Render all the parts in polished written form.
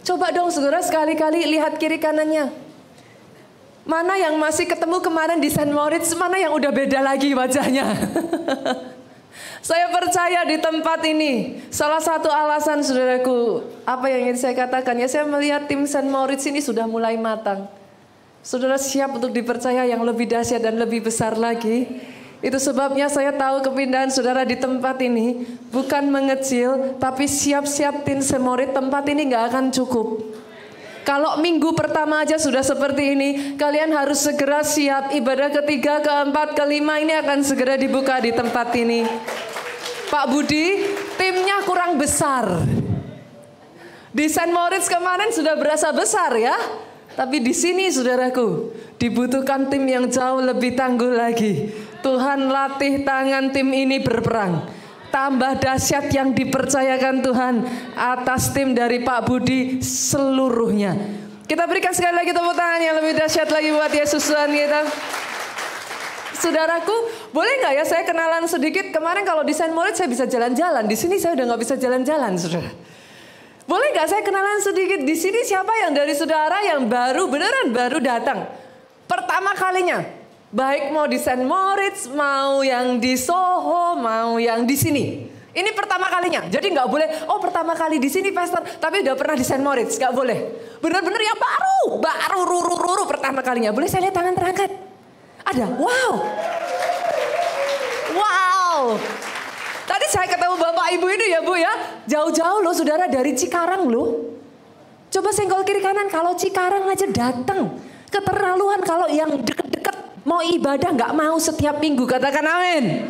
Coba dong saudara sekali-kali lihat kiri kanannya. Mana yang masih ketemu kemarin di St. Moritz, mana yang udah beda lagi wajahnya. Saya percaya di tempat ini, salah satu alasan saudaraku, apa yang ingin saya katakan ya, saya melihat tim St. Moritz ini sudah mulai matang. Saudara siap untuk dipercaya yang lebih dahsyat dan lebih besar lagi. Itu sebabnya saya tahu kepindahan saudara di tempat ini bukan mengecil, tapi siap-siap tim St. Moritz, tempat ini gak akan cukup. Kalau minggu pertama aja sudah seperti ini, kalian harus segera siap. Ibadah ketiga, keempat, kelima ini akan segera dibuka di tempat ini. Pak Budi, timnya kurang besar. Di St. Moritz kemarin sudah berasa besar ya. Tapi di sini saudaraku, dibutuhkan tim yang jauh lebih tangguh lagi. Tuhan latih tangan tim ini berperang. Tambah dahsyat yang dipercayakan Tuhan atas tim dari Pak Budi seluruhnya. Kita berikan sekali lagi tepuk tangan yang lebih dahsyat lagi buat Yesus Tuhan kita. Saudaraku, boleh nggak ya saya kenalan sedikit? Kemarin kalau di St. Moritz saya bisa jalan-jalan, di sini saya udah nggak bisa jalan-jalan, saudara. Boleh nggak saya kenalan sedikit? Di sini siapa yang dari saudara yang baru, beneran baru datang? Pertama kalinya, baik mau di St. Moritz, mau yang di Soho, mau yang di sini. Ini pertama kalinya, jadi nggak boleh. Oh pertama kali di sini pastor, tapi udah pernah di St. Moritz, nggak boleh. Bener-bener yang baru pertama kalinya. Boleh saya lihat tangan terangkat? Ada, wow. Tadi saya ketemu bapak ibu ini ya bu ya. Jauh-jauh loh saudara dari Cikarang loh. Coba senggol kiri kanan, kalau Cikarang aja datang. Keterlaluan kalau yang deket-deket mau ibadah nggak mau setiap minggu, katakan amin.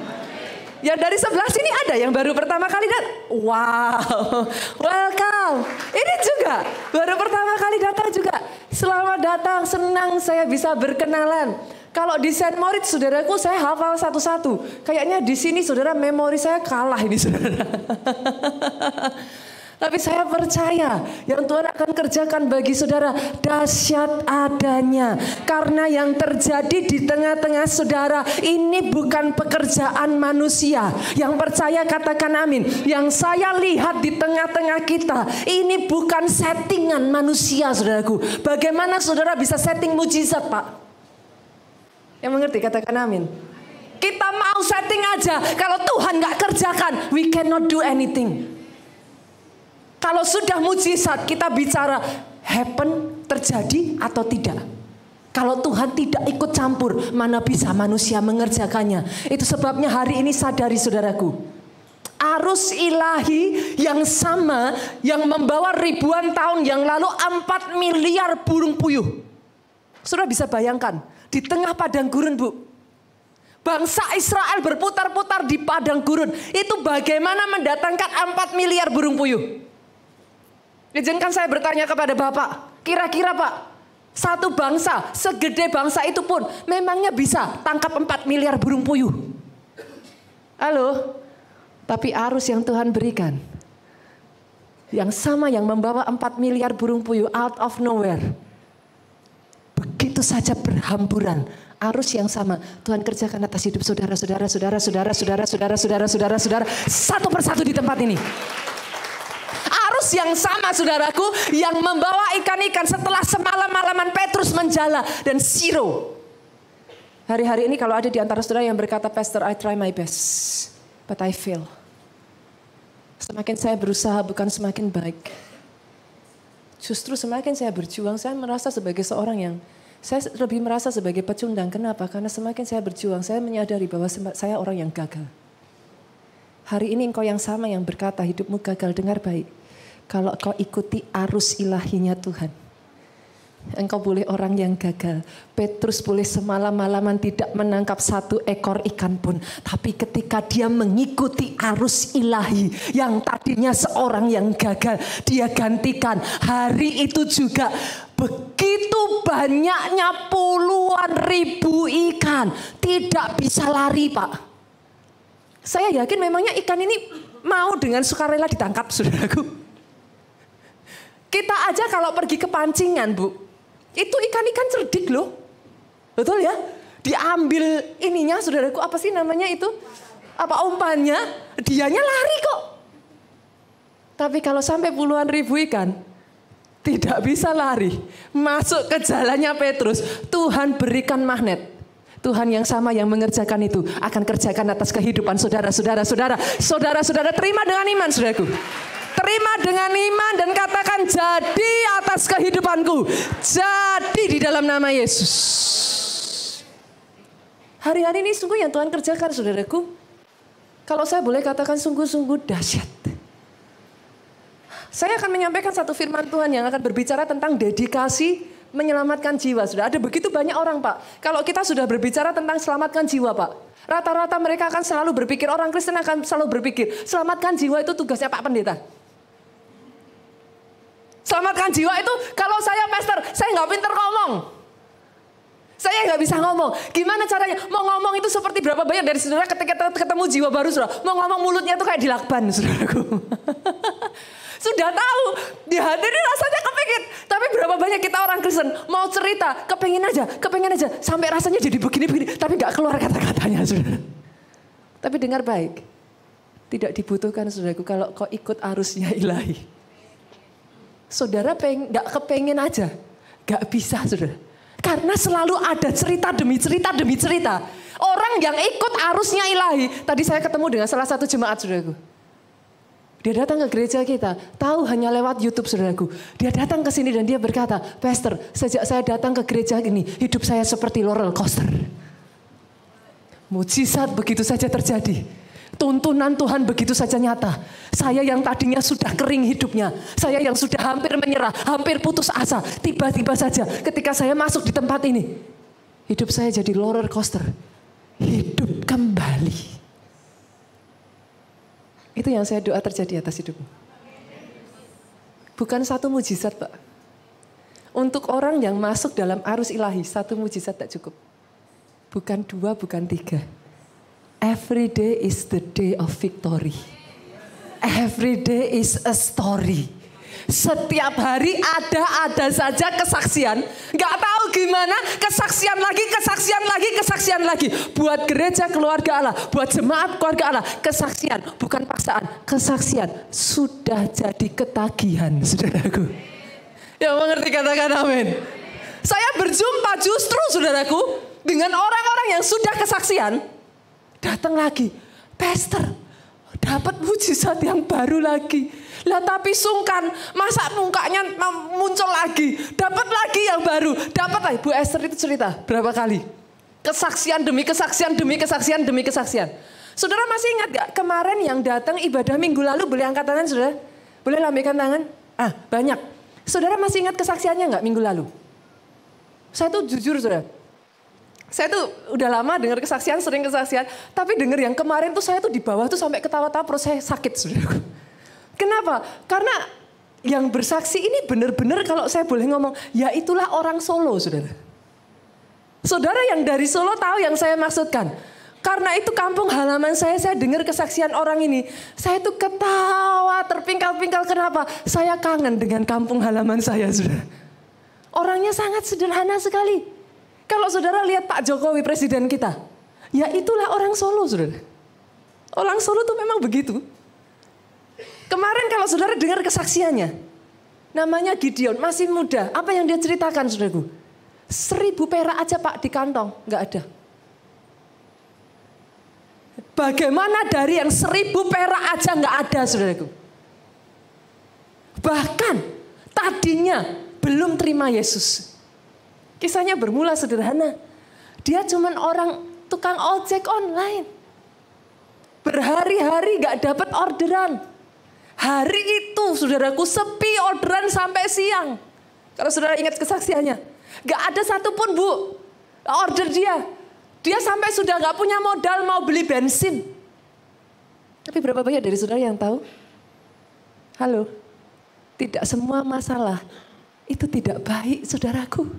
Ya dari sebelah sini ada yang baru pertama kali datang. Wow, welcome. Ini juga baru pertama kali datang juga. Selamat datang, senang saya bisa berkenalan. Kalau di St. Moritz saudaraku saya hafal satu-satu. Kayaknya di sini saudara memori saya kalah ini saudara. Tapi saya percaya yang Tuhan akan kerjakan bagi saudara dahsyat adanya. Karena yang terjadi di tengah-tengah saudara ini bukan pekerjaan manusia. Yang percaya katakan amin. Yang saya lihat di tengah-tengah kita ini bukan settingan manusia saudaraku. Bagaimana saudara bisa setting mujizat Pak? Yang mengerti katakan amin. Kita mau setting aja. Kalau Tuhan gak kerjakan, we cannot do anything. Kalau sudah mujizat kita bicara happen, terjadi atau tidak. Kalau Tuhan tidak ikut campur, mana bisa manusia mengerjakannya. Itu sebabnya hari ini sadari saudaraku. Arus ilahi yang sama yang membawa ribuan tahun yang lalu 4 miliar burung puyuh. Saudara bisa bayangkan, di tengah padang gurun bu. Bangsa Israel berputar-putar di padang gurun. Itu bagaimana mendatangkan 4 miliar burung puyuh. Izinkan saya bertanya kepada Bapak, kira-kira Pak, satu bangsa, segede bangsa itu pun memangnya bisa tangkap 4 miliar burung puyuh? Halo? Tapi arus yang Tuhan berikan, yang sama yang membawa 4 miliar burung puyuh out of nowhere. Begitu saja berhamburan, arus yang sama Tuhan kerjakan atas hidup saudara, satu persatu di tempat ini. Arus yang sama saudaraku yang membawa ikan-ikan setelah semalam-malaman Petrus menjala dan zero. Hari-hari ini kalau ada di antara saudara yang berkata, Pastor, I try my best, but I fail. Semakin saya berusaha bukan semakin baik. Justru semakin saya berjuang, saya merasa sebagai seorang yang, saya lebih merasa sebagai pecundang. Kenapa? Karena semakin saya berjuang, saya menyadari bahwa saya orang yang gagal. Hari ini engkau yang sama yang berkata hidupmu gagal, dengar baik. Kalau kau ikuti arus ilahinya Tuhan, engkau boleh orang yang gagal. Petrus boleh semalam-malaman tidak menangkap 1 ekor ikan pun. Tapi ketika dia mengikuti arus ilahi yang tadinya seorang yang gagal, dia gantikan. Hari itu juga begitu banyaknya puluhan ribu ikan. Tidak bisa lari Pak. Saya yakin memangnya ikan ini mau dengan sukarela ditangkap saudaraku. Kita aja kalau pergi ke pancingan bu, itu ikan-ikan cerdik loh. Betul ya? Diambil ininya saudaraku, apa sih namanya itu? Apa umpannya? Dianya lari kok. Tapi kalau sampai puluhan ribu ikan, tidak bisa lari. Masuk ke jalannya Petrus, Tuhan berikan magnet. Tuhan yang sama yang mengerjakan itu akan kerjakan atas kehidupan saudara-saudara. Saudara-saudara terima dengan iman, saudaraku. Terima dengan iman dan katakan jadi atas kehidupanku. Jadi di dalam nama Yesus. Hari-hari ini sungguh yang Tuhan kerjakan, saudaraku. Kalau saya boleh katakan sungguh-sungguh dahsyat. Saya akan menyampaikan satu firman Tuhan yang akan berbicara tentang dedikasi menyelamatkan jiwa. Sudah ada begitu banyak orang, Pak. Kalau kita sudah berbicara tentang selamatkan jiwa, Pak. Rata-rata mereka akan selalu berpikir, orang Kristen akan selalu berpikir, selamatkan jiwa itu tugasnya Pak Pendeta. Selamatkan jiwa itu, kalau saya pastor, saya nggak pinter ngomong. Saya nggak bisa ngomong. Gimana caranya? Mau ngomong itu seperti berapa banyak dari saudara ketika ketemu jiwa baru, saudara. Mau ngomong mulutnya itu kayak dilakban, saudaraku. Sudah tahu, di hati ini rasanya kepingin. Tapi berapa banyak kita orang Kristen mau cerita, kepingin aja. Sampai rasanya jadi begini-begini. Tapi gak keluar kata-katanya, saudara. Tapi dengar baik. Tidak dibutuhkan, saudaraku, kalau kau ikut arusnya ilahi. Saudara gak kepingin aja. Gak bisa, saudara. Karena selalu ada cerita demi cerita. Orang yang ikut arusnya ilahi. Tadi saya ketemu dengan salah satu jemaat, saudaraku. Dia datang ke gereja kita, tahu hanya lewat YouTube, saudaraku. Dia datang ke sini dan dia berkata, Pastor, sejak saya datang ke gereja ini, hidup saya seperti roller coaster. Mujizat begitu saja terjadi. Tuntunan Tuhan begitu saja nyata. Saya yang tadinya sudah kering hidupnya, saya yang sudah hampir menyerah, hampir putus asa, tiba-tiba saja ketika saya masuk di tempat ini, hidup saya jadi roller coaster. Hidup kembali. Itu yang saya doa terjadi atas hidupmu. Bukan satu mujizat, Pak. Untuk orang yang masuk dalam arus ilahi, satu mujizat tak cukup. Bukan 2, bukan 3. Every day is the day of victory. Every day is a story. Setiap hari ada saja kesaksian. Gak tahu gimana, kesaksian lagi. Buat gereja keluarga Allah, buat jemaat keluarga Allah, kesaksian, bukan paksaan. Kesaksian sudah jadi ketagihan, saudaraku. Yang mengerti katakan amin. Saya berjumpa justru, saudaraku, dengan orang-orang yang sudah kesaksian. Datang lagi, Pastor, dapat mujizat yang baru lagi. Lah tapi sungkan, masa mukanya muncul lagi, dapat lagi yang baru, dapat lagi. Bu Esther itu cerita berapa kali, kesaksian demi kesaksian. Saudara masih ingat gak kemarin yang datang ibadah minggu lalu, boleh angkat tangan, saudara? Boleh lambaikan tangan? Banyak. Saudara masih ingat kesaksiannya gak minggu lalu? Saya tuh jujur, saudara, saya tuh udah lama dengar kesaksian, sering kesaksian, tapi dengar yang kemarin tuh saya tuh di bawah tuh sampai ketawa-tawa, perut saya sakit, saudaraku. Kenapa? Karena yang bersaksi ini benar-benar kalau saya boleh ngomong, ya itulah orang Solo, saudara. Saudara yang dari Solo tahu yang saya maksudkan. Karena itu kampung halaman saya dengar kesaksian orang ini. Saya tuh ketawa, terpingkal-pingkal. Kenapa? Saya kangen dengan kampung halaman saya, saudara. Orangnya sangat sederhana sekali. Kalau saudara lihat Pak Jokowi, presiden kita, ya itulah orang Solo, saudara. Orang Solo tuh memang begitu. Kemarin kalau saudara dengar kesaksiannya, namanya Gideon, masih muda. Apa yang dia ceritakan, saudaraku? 1000 perak aja, Pak, di kantong, nggak ada. Bagaimana dari yang 1000 perak aja nggak ada, saudaraku? Bahkan tadinya belum terima Yesus. Kisahnya bermula sederhana. Dia cuman orang tukang ojek online. Berhari-hari nggak dapat orderan. Hari itu, saudaraku, sepi orderan sampai siang. Kalau saudara ingat kesaksiannya. Gak ada satupun, Bu, order dia. Dia sampai sudah gak punya modal mau beli bensin. Tapi berapa banyak dari saudara yang tahu? Halo, tidak semua masalah itu tidak baik, saudaraku.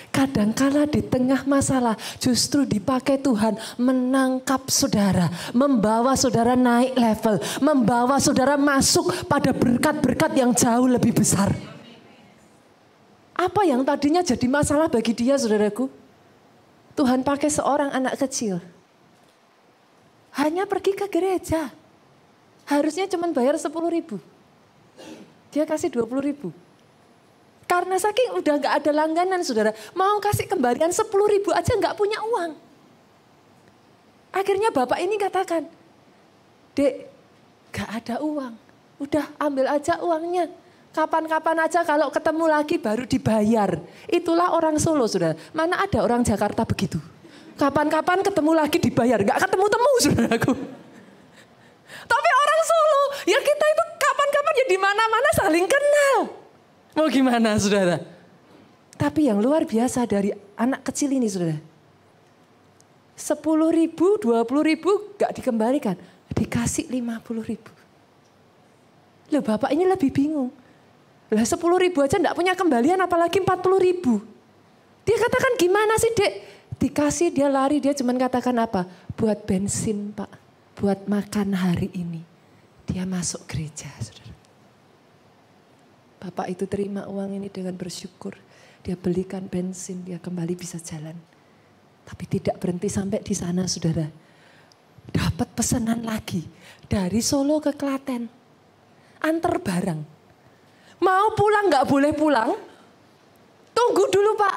Kadangkala di tengah masalah justru dipakai Tuhan menangkap saudara, membawa saudara naik level, membawa saudara masuk pada berkat-berkat yang jauh lebih besar. Apa yang tadinya jadi masalah bagi dia, saudaraku? Tuhan pakai seorang anak kecil. Hanya pergi ke gereja. Harusnya cuma bayar 10.000. Dia kasih 20.000. Karena saking udah gak ada langganan saudara. Mau kasih kembalian 10.000 aja gak punya uang. Akhirnya bapak ini katakan, Dek, gak ada uang. Udah ambil aja uangnya. Kapan-kapan aja kalau ketemu lagi baru dibayar. Itulah orang Solo saudara. Mana ada orang Jakarta begitu. Kapan-kapan ketemu lagi dibayar. Gak ketemu-temu saudaraku. Tapi orang Solo, ya kita itu kapan-kapan ya di mana-mana saling kenal. Mau gimana saudara? Tapi yang luar biasa dari anak kecil ini saudara. 10.000, 20.000 gak dikembalikan. Dikasih 50.000. Loh bapak ini lebih bingung. Lah 10.000 aja gak punya kembalian apalagi 40.000. Dia katakan gimana sih dek? Dikasih dia lari, dia cuma katakan apa? Buat bensin pak, buat makan hari ini. Dia masuk gereja saudara. Bapak itu terima uang ini dengan bersyukur. Dia belikan bensin, dia kembali bisa jalan. Tapi tidak berhenti sampai di sana saudara. Dapat pesanan lagi dari Solo ke Klaten. Antar barang. Mau pulang gak boleh pulang. Tunggu dulu pak.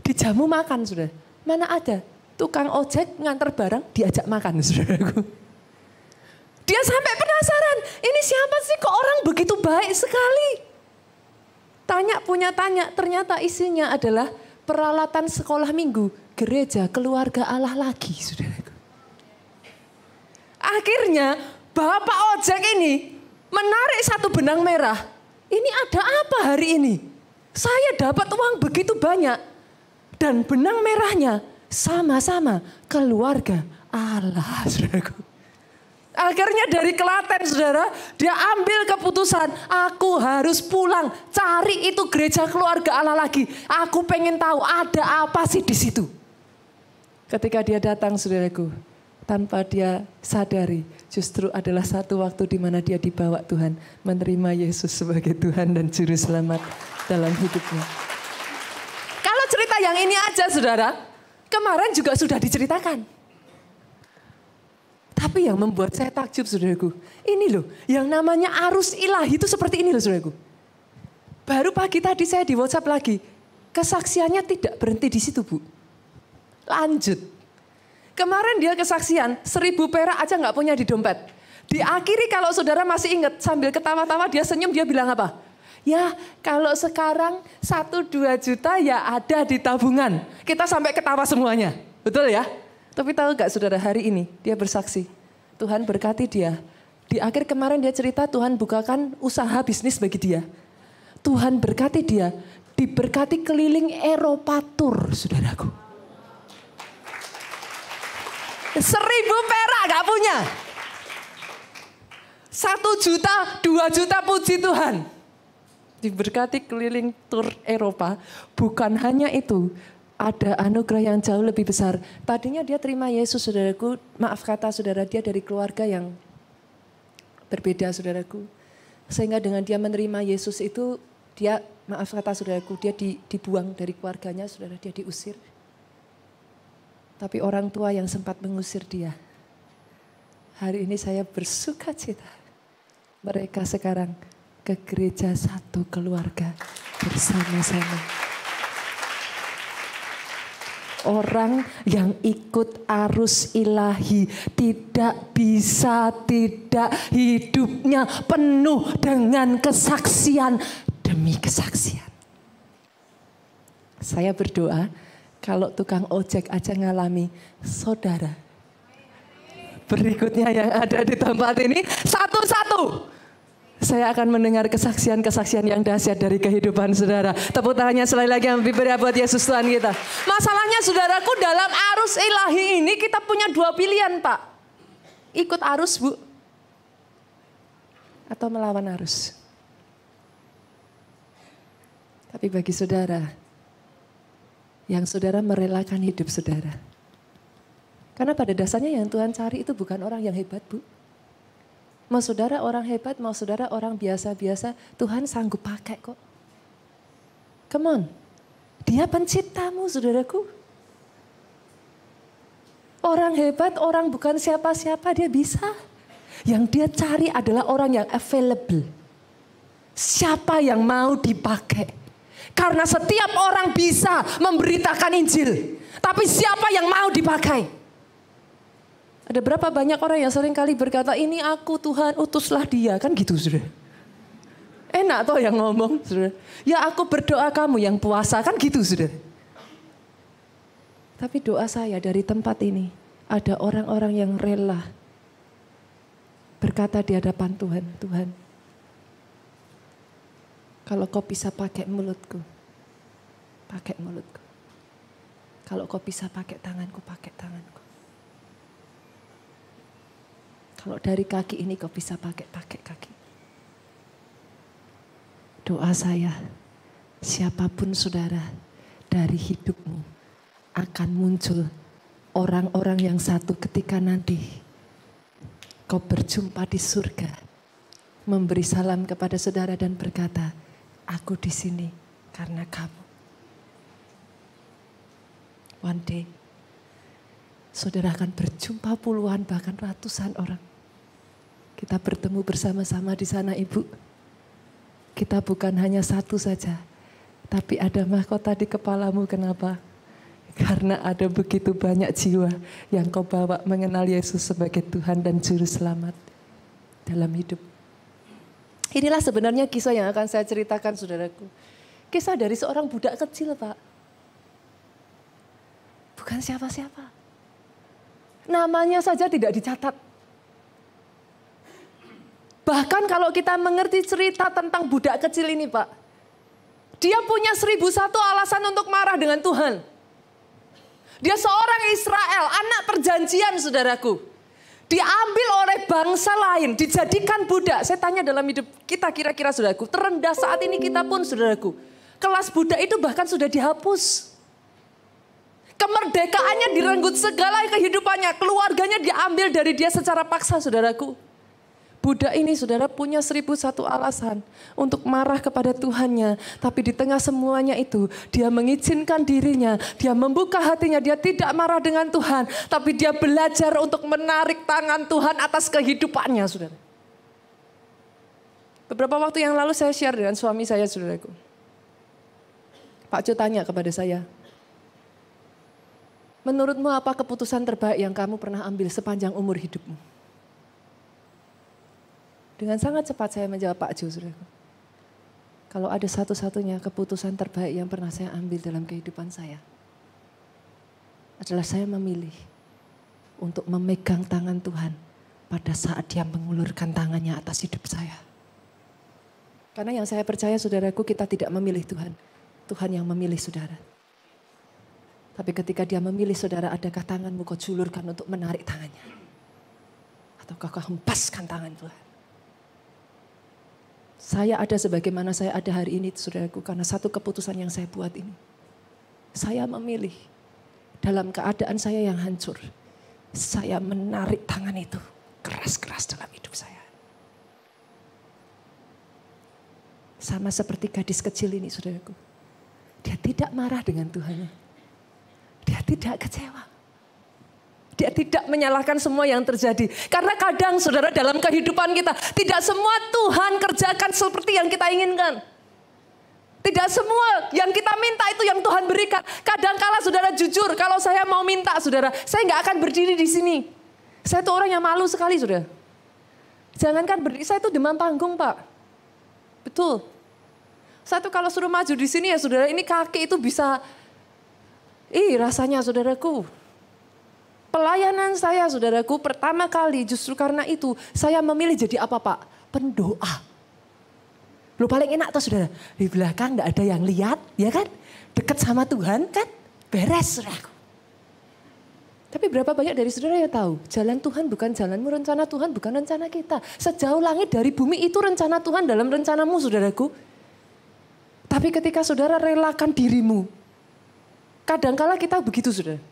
Dijamu makan saudara. Mana ada tukang ojek ngantar barang diajak makan saudaraku. Dia sampai penasaran. Ini siapa sih kok orang begitu baik sekali. Tanya punya tanya, ternyata isinya adalah peralatan sekolah minggu, gereja, keluarga Allah lagi, saudaraku. Akhirnya bapak ojek ini menarik satu benang merah. Ini ada apa hari ini? Saya dapat uang begitu banyak. Dan benang merahnya sama-sama keluarga Allah, saudaraku. Akhirnya dari Klaten saudara, dia ambil keputusan, aku harus pulang cari itu gereja keluarga Allah lagi. Aku pengen tahu ada apa sih di situ. Ketika dia datang saudaraku, tanpa dia sadari, justru adalah satu waktu di mana dia dibawa Tuhan menerima Yesus sebagai Tuhan dan Juru Selamat dalam hidupnya. Kalau cerita yang ini aja saudara, kemarin juga sudah diceritakan. Tapi yang membuat saya takjub saudaraku, ini loh yang namanya arus ilahi itu seperti ini loh saudaraku. Baru pagi tadi saya di WhatsApp lagi, kesaksiannya tidak berhenti di situ Bu. Lanjut. Kemarin dia kesaksian 1.000 perak aja gak punya di dompet. Diakhiri kalau saudara masih ingat sambil ketawa-tawa dia senyum dia bilang apa? Ya kalau sekarang 1-2 juta ya ada di tabungan. Kita sampai ketawa semuanya, betul ya? Tapi tahu gak saudara hari ini dia bersaksi. Tuhan berkati dia. Di akhir kemarin dia cerita Tuhan bukakan usaha bisnis bagi dia. Tuhan berkati dia. Diberkati keliling Eropa tour saudaraku. 1.000 perak gak punya. 1 juta, 2 juta puji Tuhan. Diberkati keliling tour Eropa. Bukan hanya itu. Ada anugerah yang jauh lebih besar. Tadinya dia terima Yesus saudaraku. Maaf kata saudara dia dari keluarga yang berbeda saudaraku. Sehingga dengan dia menerima Yesus itu dia maaf kata saudaraku dia dibuang dari keluarganya saudara. Dia diusir. Tapi orang tua yang sempat mengusir dia. Hari ini saya bersuka cita. Mereka sekarang ke gereja satu keluarga bersama-sama. Orang yang ikut arus ilahi tidak bisa tidak hidupnya penuh dengan kesaksian demi kesaksian. Saya berdoa kalau tukang ojek aja ngalami, saudara. Berikutnya yang ada di tempat ini satu-satu. Saya akan mendengar kesaksian-kesaksian yang dahsyat dari kehidupan saudara. Tepuk tangannya sekali lagi yang lebih meriah buat Yesus Tuhan kita. Masalahnya saudaraku dalam arus ilahi ini kita punya 2 pilihan Pak. Ikut arus Bu. Atau melawan arus. Tapi bagi saudara, yang saudara merelakan hidup saudara. Karena pada dasarnya yang Tuhan cari itu bukan orang yang hebat Bu. Mau saudara orang hebat, mau saudara orang biasa-biasa, Tuhan sanggup pakai kok. Come on. Dia penciptamu saudaraku. Orang hebat, orang bukan siapa-siapa dia bisa. Yang dia cari adalah orang yang available. Siapa yang mau dipakai. Karena setiap orang bisa memberitakan Injil. Tapi siapa yang mau dipakai? Ada berapa banyak orang yang sering kali berkata, ini aku Tuhan, utuslah dia. Kan gitu sudah. Enak toh yang ngomong sudah. Ya aku berdoa, kamu yang puasa. Kan gitu sudah. Tapi doa saya dari tempat ini, ada orang-orang yang rela berkata di hadapan Tuhan, Tuhan, kalau kau bisa pakai mulutku, pakai mulutku. Kalau kau bisa pakai tanganku, pakai tanganku. Kalau dari kaki ini kau bisa pakai kaki. Doa saya, siapapun saudara, dari hidupmu akan muncul orang-orang yang satu ketika nanti kau berjumpa di surga, memberi salam kepada saudara dan berkata, aku di sini karena kamu. One day, saudara akan berjumpa puluhan bahkan ratusan orang. Kita bertemu bersama-sama di sana, Ibu. Kita bukan hanya satu saja, tapi ada mahkota di kepalamu. Kenapa? Karena ada begitu banyak jiwa yang kau bawa mengenal Yesus sebagai Tuhan dan Juru Selamat dalam hidup. Inilah sebenarnya kisah yang akan saya ceritakan, saudaraku. Kisah dari seorang budak kecil, Pak. Bukan siapa-siapa. Namanya saja tidak dicatat. Bahkan kalau kita mengerti cerita tentang budak kecil ini, Pak. Dia punya 1001 alasan untuk marah dengan Tuhan. Dia seorang Israel, anak perjanjian, saudaraku. Diambil oleh bangsa lain, dijadikan budak. Saya tanya dalam hidup kita kira-kira, saudaraku, terendah saat ini kita pun, saudaraku. Kelas budak itu bahkan sudah dihapus. Kemerdekaannya direnggut, segala kehidupannya, keluarganya diambil dari dia secara paksa, saudaraku. Budak ini, saudara, punya 1001 alasan untuk marah kepada Tuhannya. Tapi di tengah semuanya itu, dia mengizinkan dirinya, dia membuka hatinya, dia tidak marah dengan Tuhan. Tapi dia belajar untuk menarik tangan Tuhan atas kehidupannya, saudara. Beberapa waktu yang lalu saya share dengan suami saya, saudaraku. Pak Jo tanya kepada saya, menurutmu apa keputusan terbaik yang kamu pernah ambil sepanjang umur hidupmu? Dengan sangat cepat saya menjawab, Pak Jo, saudaraku. Kalau ada satu-satunya keputusan terbaik yang pernah saya ambil dalam kehidupan saya, adalah saya memilih untuk memegang tangan Tuhan pada saat dia mengulurkan tangannya atas hidup saya. Karena yang saya percaya, saudaraku, kita tidak memilih Tuhan. Tuhan yang memilih saudara. Tapi ketika dia memilih saudara, adakah tanganmu kau julurkan untuk menarik tangannya? Ataukah kau hempaskan tangan Tuhan? Saya ada sebagaimana saya ada hari ini, saudaraku, karena satu keputusan yang saya buat ini. Saya memilih dalam keadaan saya yang hancur, saya menarik tangan itu keras-keras dalam hidup saya. Sama seperti gadis kecil ini, saudaraku. Dia tidak marah dengan Tuhannya. Dia tidak kecewa. Dia tidak menyalahkan semua yang terjadi. Karena kadang, saudara, dalam kehidupan kita, tidak semua Tuhan kerjakan seperti yang kita inginkan. Tidak semua yang kita minta itu yang Tuhan berikan. Kadangkala, saudara, jujur, kalau saya mau minta, saudara, saya nggak akan berdiri di sini. Saya tuh orang yang malu sekali, saudara. Jangankan berdiri, saya tuh demam panggung, Pak. Betul. Saya tuh kalau suruh maju di sini ya, saudara, ini kaki itu bisa, rasanya, saudaraku. Pelayanan saya, saudaraku, pertama kali justru karena itu saya memilih jadi apa, Pak? Pendoa. Lu paling enak tuh, saudara. Di belakang gak ada yang lihat, ya kan? Dekat sama Tuhan kan? Beres, saudaraku. Tapi berapa banyak dari saudara yang tahu? Jalan Tuhan bukan jalanmu, rencana Tuhan bukan rencana kita. Sejauh langit dari bumi itu rencana Tuhan dalam rencanamu, saudaraku. Tapi ketika saudara relakan dirimu, kadangkala kita begitu, saudara.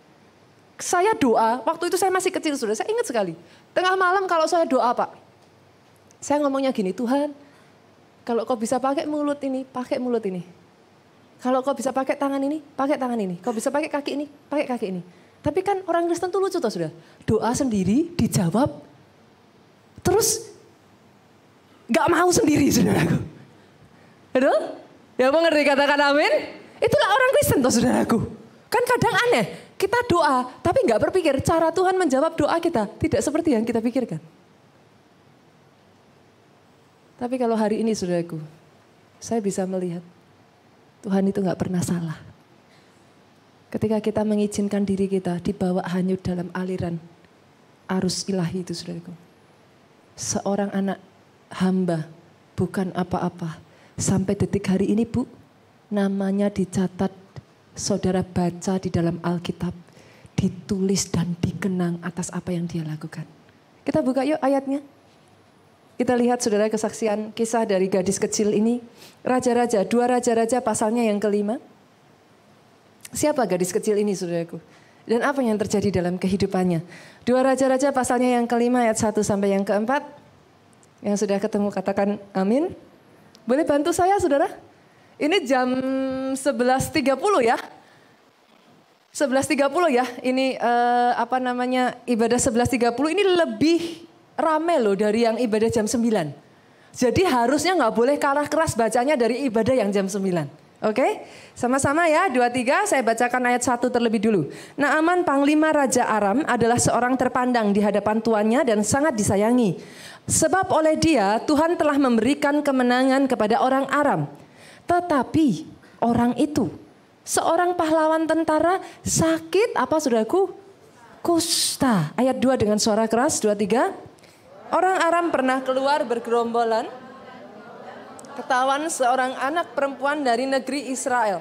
Saya doa, waktu itu saya masih kecil, saudara, saya ingat sekali. Tengah malam kalau saya doa, Pak. Saya ngomongnya gini, Tuhan, kalau kau bisa pakai mulut ini, pakai mulut ini. Kalau kau bisa pakai tangan ini, pakai tangan ini. Kau bisa pakai kaki ini, pakai kaki ini. Tapi kan orang Kristen tuh lucu, toh, saudara. Doa sendiri, dijawab, terus gak mau sendiri, saudaraku. Betul? Ya mengerti katakan amin? Itulah orang Kristen toh saudaraku. Kan kadang aneh, kita doa tapi nggak berpikir cara Tuhan menjawab doa kita tidak seperti yang kita pikirkan. Tapi kalau hari ini saudaraku, saya bisa melihat Tuhan itu nggak pernah salah. Ketika kita mengizinkan diri kita dibawa hanyut dalam aliran arus ilahi itu saudaraku. Seorang anak hamba bukan apa-apa. Sampai detik hari ini Bu, namanya dicatat, saudara baca di dalam Alkitab, ditulis dan dikenang atas apa yang dia lakukan. Kita buka yuk ayatnya. Kita lihat saudara kesaksian kisah dari gadis kecil ini. Raja-raja, 2 Raja-Raja pasalnya yang ke-5. Siapa gadis kecil ini saudaraku? Dan apa yang terjadi dalam kehidupannya? 2 Raja-Raja pasalnya yang ke-5 ayat 1 sampai yang ke-4. Yang sudah ketemu katakan amin. Boleh bantu saya saudara? Ini jam 11.30 ya. 11.30 ya. Ini ibadah 11.30 ini lebih rame loh dari yang ibadah jam 9. Jadi harusnya nggak boleh kalah keras bacanya dari ibadah yang jam 9. Oke? Sama-sama ya, 2-3 saya bacakan ayat 1 terlebih dulu. Naaman panglima Raja Aram adalah seorang terpandang di hadapan tuannya dan sangat disayangi. Sebab oleh dia Tuhan telah memberikan kemenangan kepada orang Aram. Tetapi orang itu, seorang pahlawan tentara sakit apa saudaraku? Kusta. Ayat 2 dengan suara keras, 2-3. Orang Aram pernah keluar bergerombolan, ketahuan seorang anak perempuan dari negeri Israel.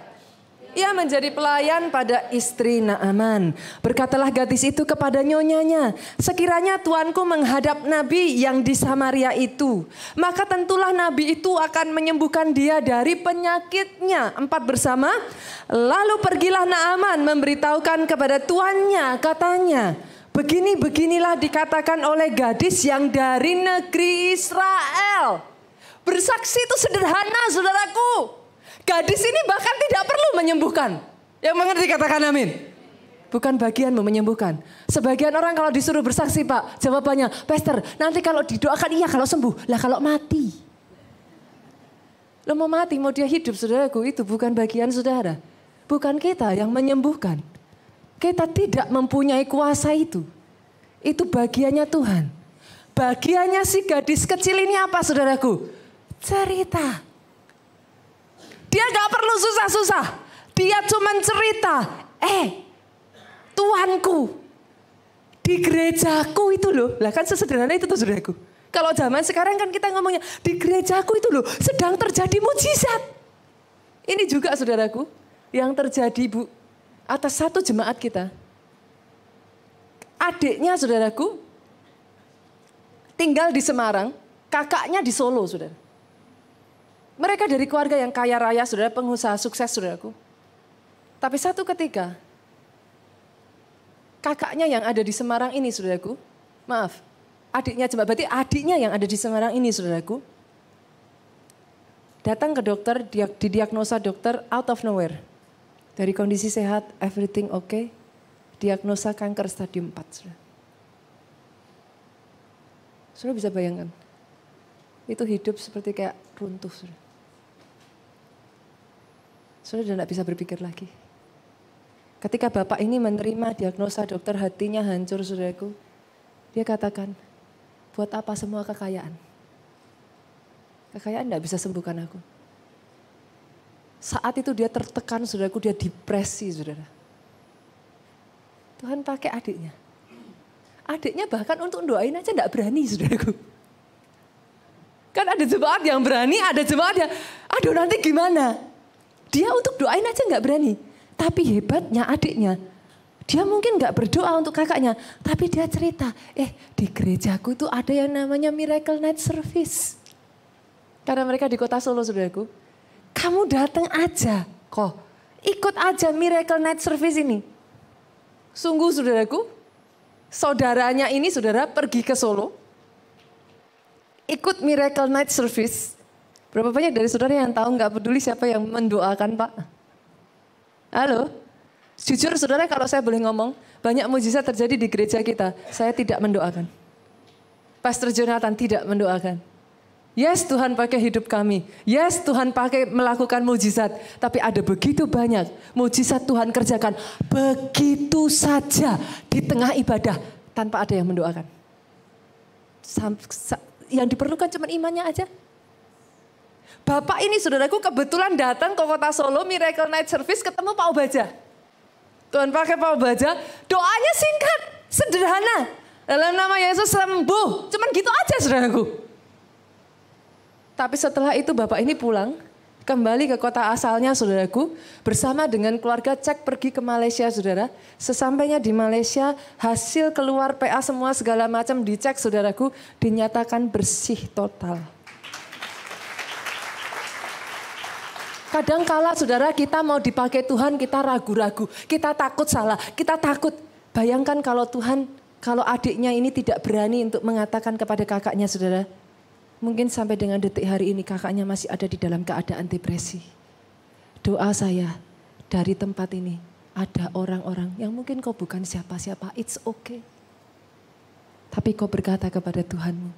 Ia menjadi pelayan pada istri Naaman. Berkatalah gadis itu kepada nyonyanya, sekiranya tuanku menghadap nabi yang di Samaria itu, maka tentulah nabi itu akan menyembuhkan dia dari penyakitnya. 4 bersama. Lalu pergilah Naaman memberitahukan kepada tuannya, katanya, begini-beginilah dikatakan oleh gadis yang dari negeri Israel. Bersaksi itu sederhana saudaraku. Gadis ini bahkan tidak perlu menyembuhkan. Yang mengerti katakan amin. Bukan bagianmu menyembuhkan. Sebagian orang kalau disuruh bersaksi Pak, jawabannya, Pastor nanti kalau didoakan iya kalau sembuh. Lah kalau mati. Lo mau mati, mau dia hidup saudaraku, itu bukan bagian saudara. Bukan kita yang menyembuhkan. Kita tidak mempunyai kuasa itu. Itu bagiannya Tuhan. Bagiannya si gadis kecil ini apa saudaraku? Cerita. Dia gak perlu susah-susah. Dia cuma cerita. Tuanku. Di gerejaku itu loh. Lah kan sesederhana itu tuh saudaraku. Kalau zaman sekarang kan kita ngomongnya. Di gerejaku itu loh. Sedang terjadi mujizat. Ini juga saudaraku. Yang terjadi Bu. Atas satu jemaat kita. Adiknya saudaraku. Tinggal di Semarang. Kakaknya di Solo saudara. Mereka dari keluarga yang kaya raya, saudara, pengusaha sukses, saudaraku. Tapi satu ketika, kakaknya yang ada di Semarang ini, saudaraku, maaf, adiknya coba, berarti adiknya yang ada di Semarang ini, saudaraku, datang ke dokter, didiagnosa dokter out of nowhere. Dari kondisi sehat, everything okay, diagnosa kanker stadium 4, saudara. Saudara bisa bayangkan, itu hidup seperti kayak runtuh, saudara. Saudara sudah tidak bisa berpikir lagi. Ketika bapak ini menerima diagnosa dokter, hatinya hancur saudaraku. Dia katakan, buat apa semua kekayaan? Kekayaan tidak bisa sembuhkan aku. Saat itu dia tertekan saudaraku, dia depresi saudara. Tuhan pakai adiknya. Adiknya bahkan untuk doain aja tidak berani saudaraku. Kan ada jemaat yang berani, ada jemaat yang, aduh nanti gimana? Dia untuk doain aja nggak berani. Tapi hebatnya adiknya, dia mungkin nggak berdoa untuk kakaknya. Tapi dia cerita, di gerejaku itu ada yang namanya Miracle Night Service. Karena mereka di kota Solo saudaraku. Kamu datang aja kok. Ikut aja Miracle Night Service ini. Sungguh saudaraku, saudaranya ini saudara pergi ke Solo. Ikut Miracle Night Service. Berapa banyak dari saudara yang tahu nggak peduli siapa yang mendoakan Pak? Halo? Jujur saudara kalau saya boleh ngomong, banyak mujizat terjadi di gereja kita. Saya tidak mendoakan. Pastor Jonathan tidak mendoakan. Yes, Tuhan pakai hidup kami. Yes, Tuhan pakai melakukan mujizat. Tapi ada begitu banyak mujizat Tuhan kerjakan begitu saja di tengah ibadah tanpa ada yang mendoakan. Yang diperlukan cuma imannya aja. Bapak ini saudaraku kebetulan datang ke kota Solo, Miracle Night Service, ketemu Pak Obaja. Tuhan pakai Pak Obaja, doanya singkat, sederhana. Dalam nama Yesus sembuh, cuman gitu aja saudaraku. Tapi setelah itu Bapak ini pulang, kembali ke kota asalnya saudaraku, bersama dengan keluarga cek pergi ke Malaysia saudara. Sesampainya di Malaysia, hasil keluar PA semua segala macam dicek saudaraku, dinyatakan bersih total. Kadang kala saudara kita mau dipakai Tuhan, kita ragu-ragu, kita takut salah, kita takut. Bayangkan kalau Tuhan, kalau adiknya ini tidak berani untuk mengatakan kepada kakaknya saudara, mungkin sampai dengan detik hari ini kakaknya masih ada di dalam keadaan depresi. Doa saya dari tempat ini, ada orang-orang yang mungkin kau bukan siapa-siapa, it's okay. Tapi kau berkata kepada Tuhanmu,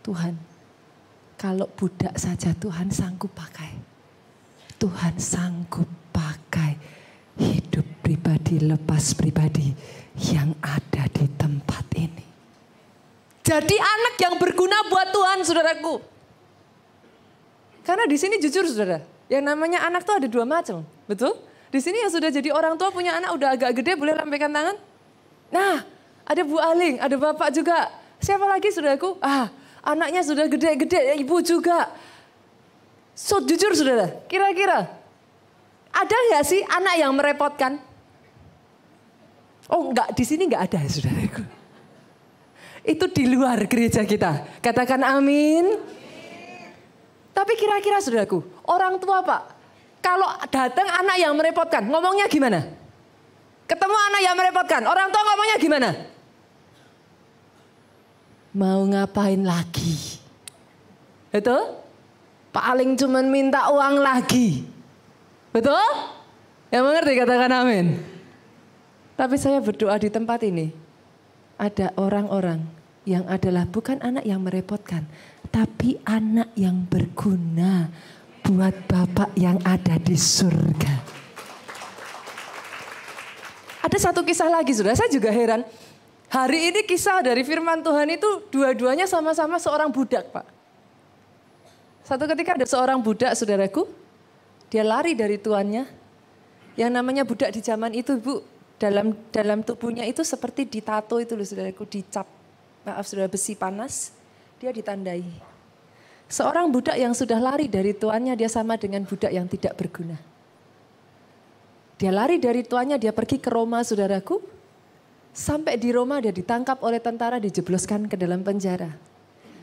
Tuhan, kalau budak saja Tuhan sanggup pakai. Tuhan sanggup pakai hidup pribadi, lepas pribadi yang ada di tempat ini. Jadi anak yang berguna buat Tuhan, saudaraku. Karena di sini jujur saudara, yang namanya anak tuh ada dua macam, betul? Di sini yang sudah jadi orang tua punya anak udah agak gede, boleh lambaikan tangan? Nah, ada Bu Aling, ada Bapak juga. Siapa lagi saudaraku? Anaknya sudah gede-gede, ibu juga. So jujur saudara, kira-kira ada nggak sih anak yang merepotkan? Oh enggak, di sini enggak ada saudaraku. Itu di luar gereja kita. Katakan amin. Tapi kira-kira saudaraku, orang tua Pak, kalau datang anak yang merepotkan, ngomongnya gimana? Ketemu anak yang merepotkan, orang tua ngomongnya gimana? Mau ngapain lagi? Betul? Paling cuman minta uang lagi. Betul? Yang mengerti katakan amin. Tapi saya berdoa di tempat ini. Ada orang-orang yang adalah bukan anak yang merepotkan. Tapi anak yang berguna buat Bapak yang ada di surga. Ada satu kisah lagi saudara, saya juga heran. Hari ini kisah dari firman Tuhan itu dua-duanya sama-sama seorang budak Pak. Satu ketika ada seorang budak saudaraku, dia lari dari tuannya. Yang namanya budak di zaman itu Bu, dalam tubuhnya itu seperti ditato itu loh saudaraku, dicap. Maaf saudara, besi panas, dia ditandai. Seorang budak yang sudah lari dari tuannya, dia sama dengan budak yang tidak berguna. Dia lari dari tuannya, dia pergi ke Roma saudaraku. Sampai di Roma dia ditangkap oleh tentara, dijebloskan ke dalam penjara.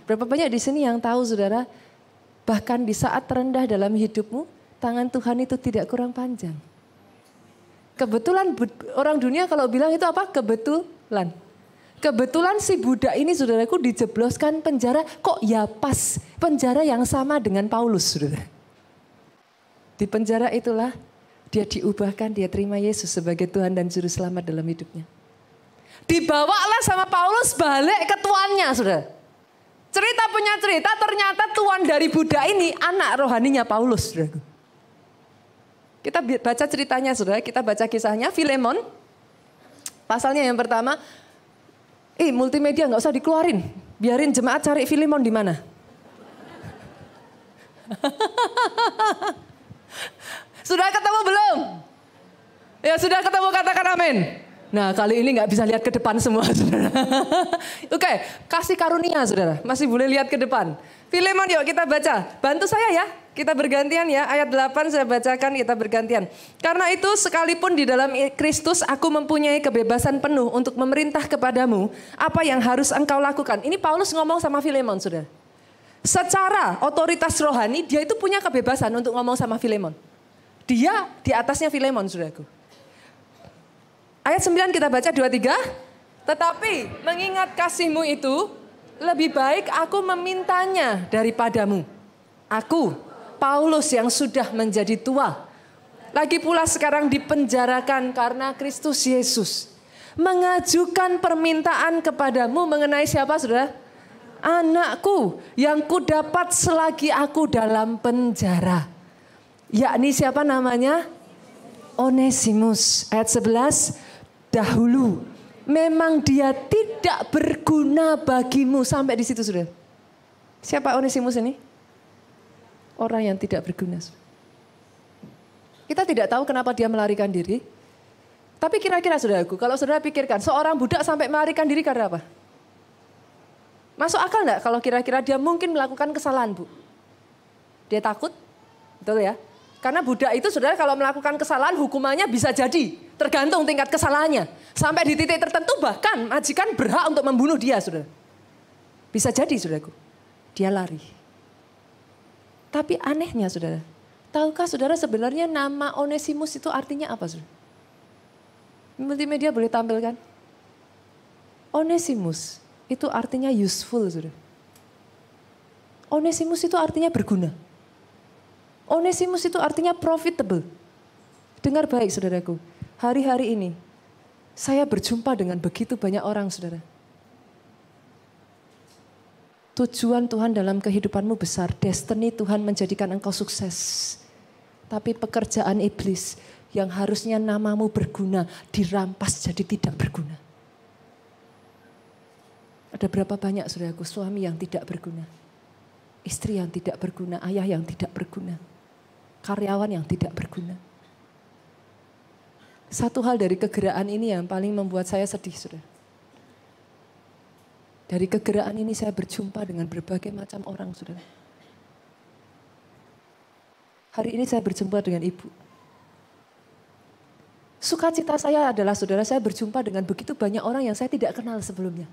Berapa banyak di sini yang tahu saudara, bahkan di saat terendah dalam hidupmu, tangan Tuhan itu tidak kurang panjang. Kebetulan orang dunia kalau bilang itu apa? Kebetulan. Kebetulan si budak ini saudaraku dijebloskan penjara, kok ya pas penjara yang sama dengan Paulus saudara. Di penjara itulah dia diubahkan, dia terima Yesus sebagai Tuhan dan Juru Selamat dalam hidupnya. Dibawalah sama Paulus balik ke tuannya saudara. Cerita punya cerita, ternyata tuan dari budak ini anak rohaninya Paulus. Saudara. Kita baca ceritanya saudara, kita baca kisahnya Filemon. Pasalnya yang pertama, multimedia nggak usah dikeluarin. Biarin jemaat cari Filemon di mana. Sudah ketemu belum? Ya sudah ketemu, katakan amin. Nah kali ini nggak bisa lihat ke depan semua saudara. Oke, kasih karunia saudara, masih boleh lihat ke depan. Filemon yuk kita baca, bantu saya ya. Kita bergantian ya, ayat 8 saya bacakan, kita bergantian. Karena itu sekalipun di dalam Kristus aku mempunyai kebebasan penuh untuk memerintah kepadamu apa yang harus engkau lakukan. Ini Paulus ngomong sama Filemon saudara. Secara otoritas rohani dia itu punya kebebasan untuk ngomong sama Filemon. Dia di atasnya Filemon saudaraku. Ayat 9 kita baca 2-3. Tetapi mengingat kasihmu itu lebih baik aku memintanya daripadamu. Aku, Paulus yang sudah menjadi tua. Lagi pula sekarang dipenjarakan karena Kristus Yesus. Mengajukan permintaan kepadamu mengenai siapa saudara? anakku yang kudapat selagi aku dalam penjara. Yakni siapa namanya? Onesimus. Ayat 11, dahulu memang dia tidak berguna bagimu. Sampai di situ sudah. Siapa Onesimus ini? Orang yang tidak berguna. Kita tidak tahu kenapa dia melarikan diri. Tapi kira-kira saudaraku, kalau saudara pikirkan seorang budak sampai melarikan diri karena apa? Masuk akal enggak kalau kira-kira dia mungkin melakukan kesalahan, Bu? Dia takut, betul ya? Karena budak itu saudara kalau melakukan kesalahan hukumannya bisa jadi. Tergantung tingkat kesalahannya. Sampai di titik tertentu bahkan majikan berhak untuk membunuh dia, saudara. Bisa jadi, saudaraku. Dia lari. Tapi anehnya, saudara. Tahukah saudara sebenarnya nama Onesimus itu artinya apa, saudara? Multimedia boleh tampilkan. Onesimus itu artinya useful, saudara. Onesimus itu artinya berguna. Onesimus itu artinya profitable. Dengar baik, saudaraku. Hari-hari ini saya berjumpa dengan begitu banyak orang, saudara. Tujuan Tuhan dalam kehidupanmu besar. Destiny Tuhan menjadikan engkau sukses. Tapi pekerjaan iblis yang harusnya namamu berguna dirampas jadi tidak berguna. Ada berapa banyak, saudaraku, suami yang tidak berguna. Istri yang tidak berguna, ayah yang tidak berguna. Karyawan yang tidak berguna. Satu hal dari kegeraan ini yang paling membuat saya sedih, saudara. Dari kegeraan ini saya berjumpa dengan berbagai macam orang, saudara. Hari ini saya berjumpa dengan ibu. Sukacita saya adalah, saudara, saya berjumpa dengan begitu banyak orang yang saya tidak kenal sebelumnya.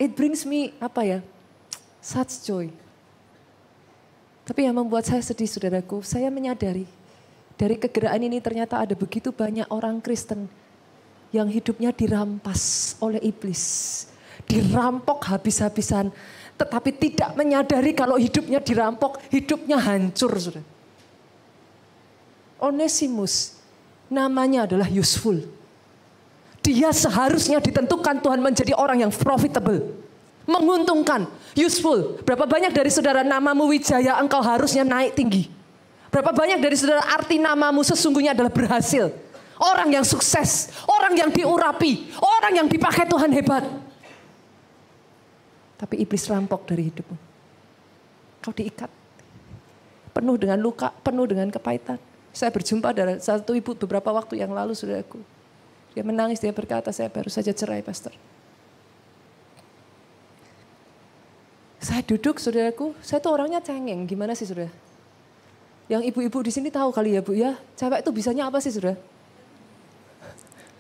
It brings me, such joy. Tapi yang membuat saya sedih, saudaraku, saya menyadari dari kegeraan ini ternyata ada begitu banyak orang Kristen yang hidupnya dirampas oleh iblis. Dirampok habis-habisan, tetapi tidak menyadari kalau hidupnya dirampok, hidupnya hancur, saudara. Onesimus, namanya adalah useful. Dia seharusnya ditentukan Tuhan menjadi orang yang profitable. Menguntungkan, useful. Berapa banyak dari saudara namamu Wijaya engkau harusnya naik tinggi. Berapa banyak dari saudara arti namamu sesungguhnya adalah berhasil. Orang yang sukses, orang yang diurapi, orang yang dipakai Tuhan hebat. Tapi iblis rampok dari hidupmu. Kau diikat. Penuh dengan luka, penuh dengan kepahitan. Saya berjumpa dengan satu ibu beberapa waktu yang lalu, saudaraku. Dia menangis, dia berkata, saya baru saja cerai, pastor. Saya duduk, saudaraku, saya tuh orangnya cengeng. Gimana sih, saudara? Yang ibu-ibu di sini tahu kali ya, Bu, ya. Cewek itu bisanya apa sih, saudara?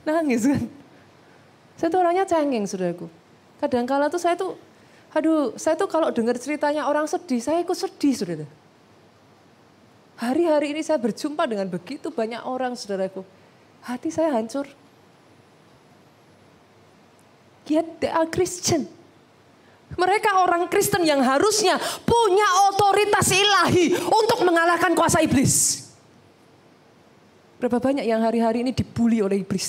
Nangis kan? Saya tuh orangnya cengeng, saudaraku. Kadang-kala tuh saya tuh kalau dengar ceritanya orang sedih, saya ikut sedih, saudara. Hari-hari ini saya berjumpa dengan begitu banyak orang, saudaraku. Hati saya hancur. Yet they are Christian. Mereka orang Kristen yang harusnya punya otoritas ilahi untuk mengalahkan kuasa iblis. Berapa banyak yang hari-hari ini dibully oleh iblis.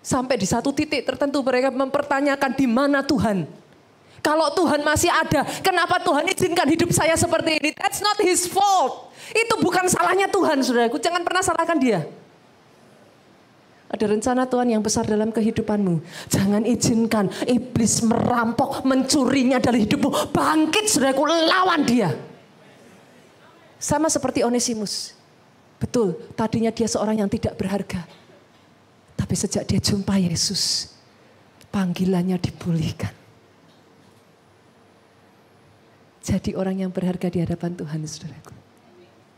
Sampai di satu titik tertentu mereka mempertanyakan di mana Tuhan. Kalau Tuhan masih ada, kenapa Tuhan izinkan hidup saya seperti ini? That's not his fault. Itu bukan salahnya Tuhan, saudaraku. Jangan pernah salahkan dia. Ada rencana Tuhan yang besar dalam kehidupanmu. Jangan izinkan iblis merampok, mencurinya dari hidupmu. Bangkit, saudaraku, lawan dia. Sama seperti Onesimus. Betul, tadinya dia seorang yang tidak berharga. Tapi sejak dia jumpa Yesus, panggilannya dipulihkan. Jadi orang yang berharga di hadapan Tuhan, saudaraku.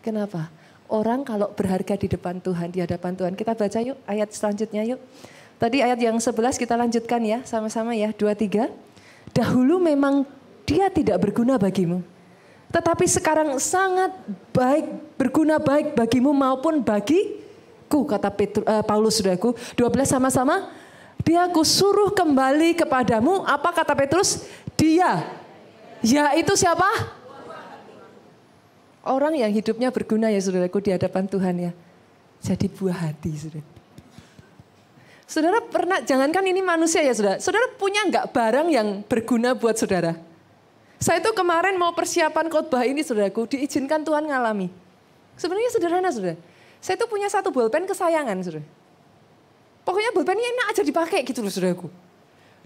Kenapa? Orang kalau berharga di depan Tuhan, di hadapan Tuhan. Kita baca yuk ayat selanjutnya yuk. Tadi ayat yang 11 kita lanjutkan ya, sama-sama ya, 2-3. Dahulu memang dia tidak berguna bagimu. Tetapi sekarang sangat baik, berguna baik bagimu maupun bagiku, kata Paulus, saudaraku. 12 sama-sama. Dia aku suruh kembali kepadamu, apa kata Petrus? Dia. Yaitu siapa? Orang yang hidupnya berguna ya, saudaraku, di hadapan Tuhan ya. Jadi buah hati, saudara. Saudara pernah, jangankan ini manusia ya saudara. Saudara punya nggak barang yang berguna buat saudara? Saya tuh kemarin mau persiapan khotbah ini saudaraku, diizinkan Tuhan ngalami. Sebenarnya sederhana saudara. Saya tuh punya satu bolpen kesayangan saudara. Pokoknya bolpennya enak aja dipakai gitu loh saudaraku.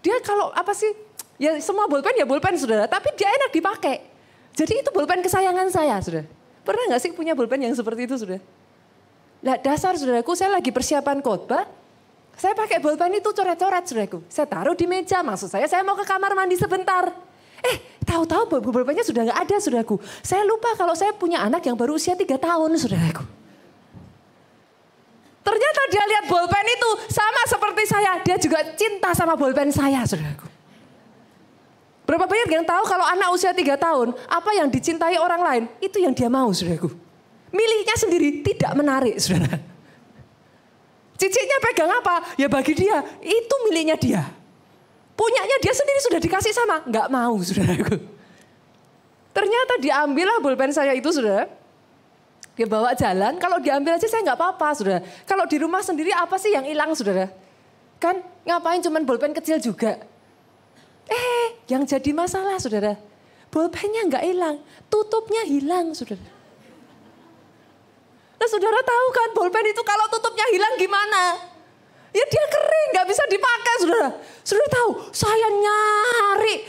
Dia kalau apa sih, ya semua bolpen ya bolpen saudara, tapi dia enak dipakai. Jadi itu bolpen kesayangan saya saudara. Pernah nggak sih punya bolpen yang seperti itu saudara? Nah dasar saudaraku, saya lagi persiapan khotbah, saya pakai bolpen itu coret-coret saudaraku. Saya taruh di meja, maksud saya mau ke kamar mandi sebentar. Tahu-tahu bolpennya sudah nggak ada saudaraku. Saya lupa kalau saya punya anak yang baru usia 3 tahun saudaraku. Ternyata dia lihat bolpen itu sama seperti saya. Dia juga cinta sama bolpen saya saudaraku. Berapa banyak yang tahu kalau anak usia 3 tahun, apa yang dicintai orang lain, itu yang dia mau saudaraku. Miliknya sendiri tidak menarik saudara. Cicitnya pegang apa? Ya bagi dia, itu miliknya dia. Punyanya dia sendiri sudah dikasih sama, nggak mau saudaraku. Ternyata diambillah bolpen saya itu saudara. Dia bawa jalan, kalau diambil aja saya nggak apa-apa saudara. Kalau di rumah sendiri apa sih yang hilang saudara? Kan ngapain cuman bolpen kecil juga. Yang jadi masalah saudara, bolpennya nggak hilang, tutupnya hilang saudara. Nah saudara tahu kan bolpen itu kalau tutupnya hilang gimana? Ya dia kering, gak bisa dipakai saudara. Saudara tahu, saya nyari.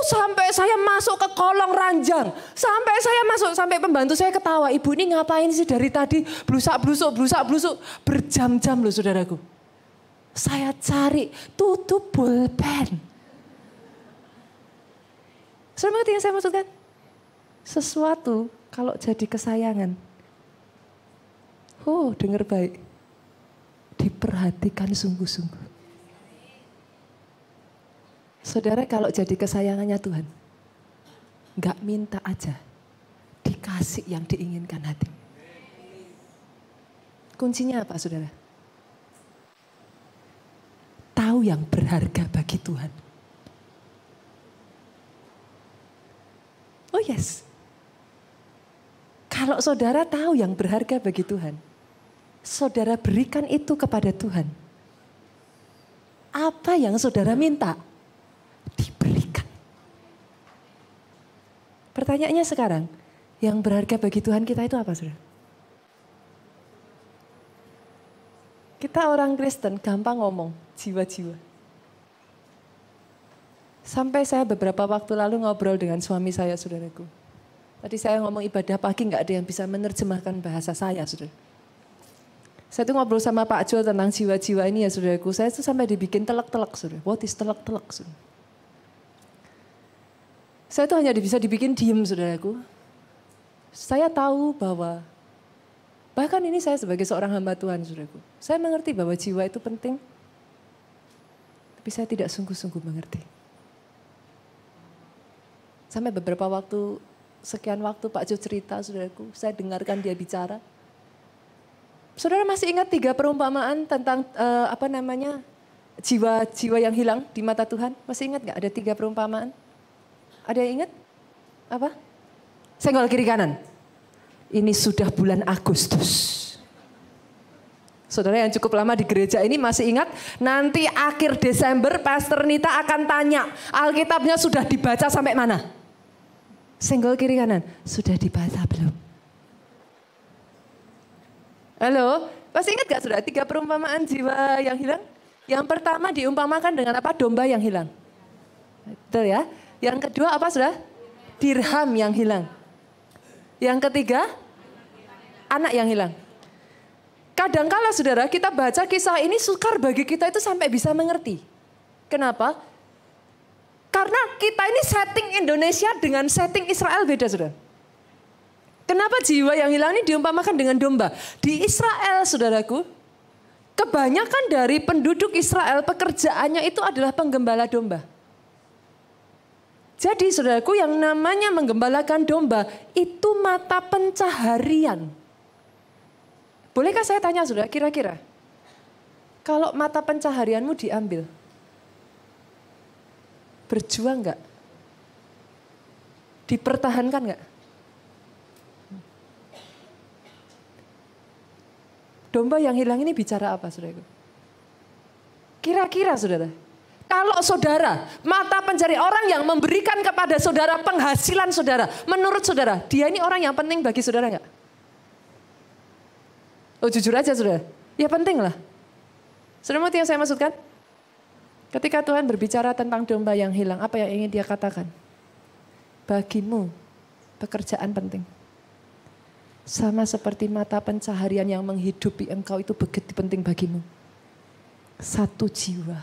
Sampai saya masuk ke kolong ranjang. Sampai pembantu saya ketawa. Ibu ini ngapain sih dari tadi blusak-blusuk. Berjam-jam loh saudaraku. Saya cari tutup bolpen. Saudara mengerti yang saya maksudkan? Sesuatu kalau jadi kesayangan. Dengar baik. Diperhatikan sungguh-sungguh. Saudara kalau jadi kesayangannya Tuhan, nggak minta aja, dikasih yang diinginkan hati. Kuncinya apa saudara? Tahu yang berharga bagi Tuhan. Oh yes. Kalau saudara tahu yang berharga bagi Tuhan, saudara berikan itu kepada Tuhan. Apa yang saudara minta, diberikan. Pertanyaannya sekarang, yang berharga bagi Tuhan kita itu apa saudara? Kita orang Kristen gampang ngomong, jiwa-jiwa. Sampai saya beberapa waktu lalu ngobrol dengan suami saya saudaraku. Tadi saya ngomong ibadah pagi nggak ada yang bisa menerjemahkan bahasa saya saudara. Saya tuh ngobrol sama Pak Jo tentang jiwa-jiwa ini ya saudaraku. Saya tuh sampai dibikin telek-telek saudara. What is telek-telek saudara? Saya tuh hanya bisa dibikin diem saudaraku. Saya tahu bahwa, bahkan ini saya sebagai seorang hamba Tuhan saudaraku. Saya mengerti bahwa jiwa itu penting. Tapi saya tidak sungguh-sungguh mengerti. Sampai beberapa waktu, sekian waktu Pak Jo cerita saudaraku. Saya dengarkan dia bicara. Saudara masih ingat 3 perumpamaan tentang jiwa-jiwa yang hilang di mata Tuhan? Masih ingat gak ada 3 perumpamaan? Ada yang ingat? Apa? Senggol kiri kanan. Ini sudah bulan Agustus. Saudara yang cukup lama di gereja ini masih ingat? Nanti akhir Desember Pastor Nita akan tanya, Alkitabnya sudah dibaca sampai mana? Senggol kiri kanan. Sudah dibaca belum? Halo, masih ingat gak saudara 3 perumpamaan jiwa yang hilang? Yang pertama diumpamakan dengan apa? Domba yang hilang. Betul ya? Yang kedua apa saudara? Dirham yang hilang. Yang ketiga? Anak yang hilang. Kadangkala saudara kita baca kisah ini sukar bagi kita itu sampai bisa mengerti. Kenapa? Karena kita ini setting Indonesia dengan setting Israel beda saudara. Kenapa jiwa yang hilang ini diumpamakan dengan domba? Di Israel, saudaraku, kebanyakan dari penduduk Israel pekerjaannya itu adalah penggembala domba. Jadi, saudaraku, yang namanya menggembalakan domba itu mata pencaharian. Bolehkah saya tanya, saudara, kira-kira kalau mata pencaharianmu diambil, berjuang nggak? Dipertahankan nggak? Domba yang hilang ini bicara apa, saudaraku? Kira-kira saudara, kalau saudara, mata pencari orang yang memberikan kepada saudara penghasilan saudara, menurut saudara, dia ini orang yang penting bagi saudara enggak? Oh jujur aja saudara, ya penting lah. Saudara mengerti yang saya maksudkan? Ketika Tuhan berbicara tentang domba yang hilang, apa yang ingin dia katakan? Bagimu, pekerjaan penting. Sama seperti mata pencaharian yang menghidupi engkau itu begitu penting bagimu. Satu jiwa.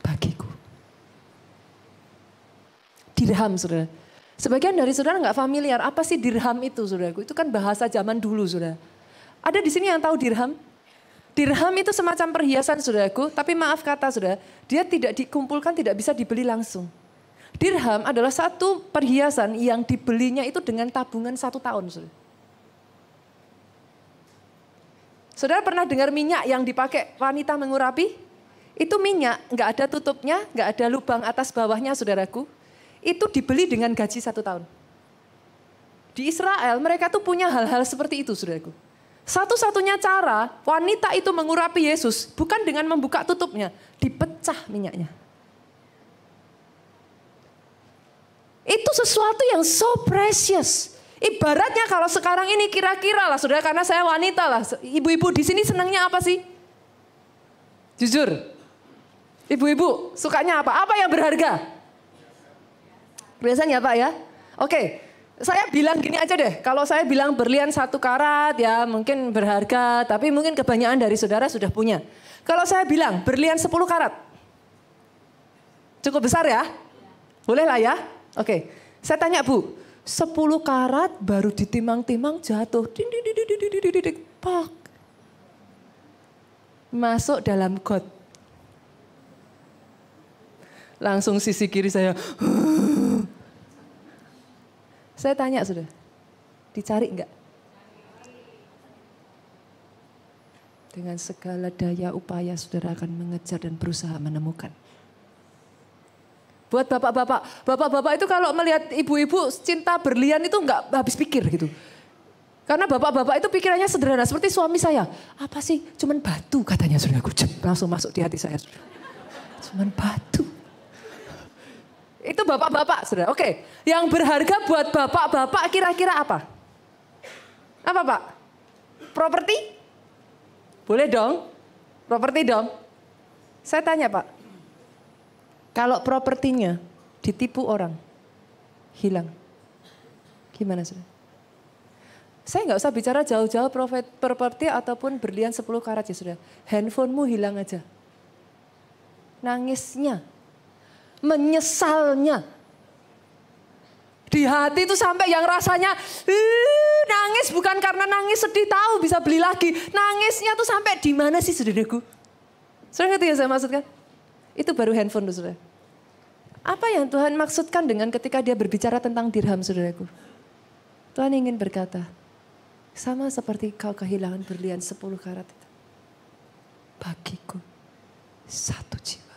Bagiku. Dirham saudara. Sebagian dari saudara nggak familiar. Apa sih dirham itu saudaraku? Itu kan bahasa zaman dulu saudara. Ada di sini yang tahu dirham? Dirham itu semacam perhiasan saudaraku. Tapi maaf kata saudara. Dia tidak dikumpulkan, tidak bisa dibeli langsung. Dirham adalah satu perhiasan yang dibelinya itu dengan tabungan 1 tahun saudara. Saudara pernah dengar minyak yang dipakai wanita mengurapi? Itu minyak, nggak ada tutupnya, nggak ada lubang atas bawahnya saudaraku. Itu dibeli dengan gaji 1 tahun. Di Israel mereka tuh punya hal-hal seperti itu saudaraku. Satu-satunya cara wanita itu mengurapi Yesus bukan dengan membuka tutupnya, dipecah minyaknya. Itu sesuatu yang so precious. Ibaratnya kalau sekarang ini kira-kira lah saudara, karena saya wanita lah. Ibu-ibu di sini senangnya apa sih? Jujur. Ibu-ibu sukanya apa? Apa yang berharga? Biasanya Pak ya? Oke, saya bilang gini aja deh. Kalau saya bilang berlian 1 karat ya mungkin berharga. Tapi mungkin kebanyakan dari saudara sudah punya. Kalau saya bilang berlian 10 karat. Cukup besar ya? Boleh lah ya? Oke, saya tanya Bu. 10 karat baru ditimang-timang jatuh. Pak. Masuk dalam got. Langsung sisi kiri saya. Saya tanya sudah. Dicari enggak? Dengan segala daya upaya saudara akan mengejar dan berusaha menemukan. Buat bapak-bapak itu kalau melihat ibu-ibu cinta berlian itu enggak habis pikir gitu. Karena bapak-bapak itu pikirannya sederhana seperti suami saya. Apa sih? Cuman batu katanya saudaraku. Langsung masuk di hati saya. Cuman batu. Itu bapak-bapak, saudara. Oke, yang berharga buat bapak-bapak kira-kira apa? Apa Pak? Properti? Boleh dong? Properti dong? Saya tanya Pak, kalau propertinya ditipu orang, hilang, gimana saudara? Saya nggak usah bicara jauh-jauh properti ataupun berlian 10 karat ya saudara. Handphonemu hilang aja. Nangisnya. Menyesalnya. Di hati itu sampai yang rasanya nangis bukan karena nangis sedih tahu bisa beli lagi. Nangisnya tuh sampai di mana sih saudaraku? Saudara ngerti yang saya maksudkan? Itu baru handphone tuh saudara. Apa yang Tuhan maksudkan dengan ketika dia berbicara tentang dirham saudaraku? Tuhan ingin berkata, sama seperti kau kehilangan berlian 10 karat itu. Bagiku 1 jiwa.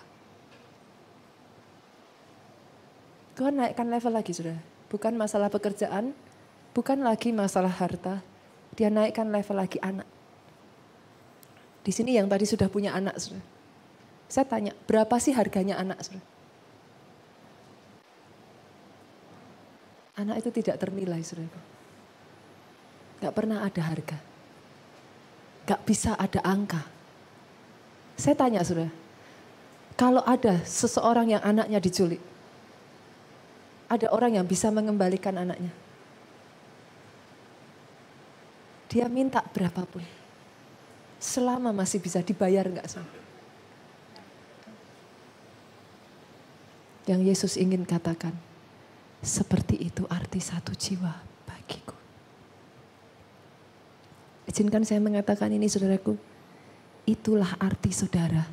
Tuhan naikkan level lagi saudara. Bukan masalah pekerjaan, bukan lagi masalah harta. Dia naikkan level lagi anak. Di sini yang tadi sudah punya anak saudara. Saya tanya, berapa sih harganya anak saudara? Anak itu tidak ternilai saudara. Gak pernah ada harga. Gak bisa ada angka. Saya tanya saudara, kalau ada seseorang yang anaknya diculik, ada orang yang bisa mengembalikan anaknya. Dia minta berapapun. Selama masih bisa dibayar enggak sama. Yang Yesus ingin katakan. Seperti itu arti 1 jiwa bagiku. Izinkan saya mengatakan ini saudaraku. Itulah arti saudara.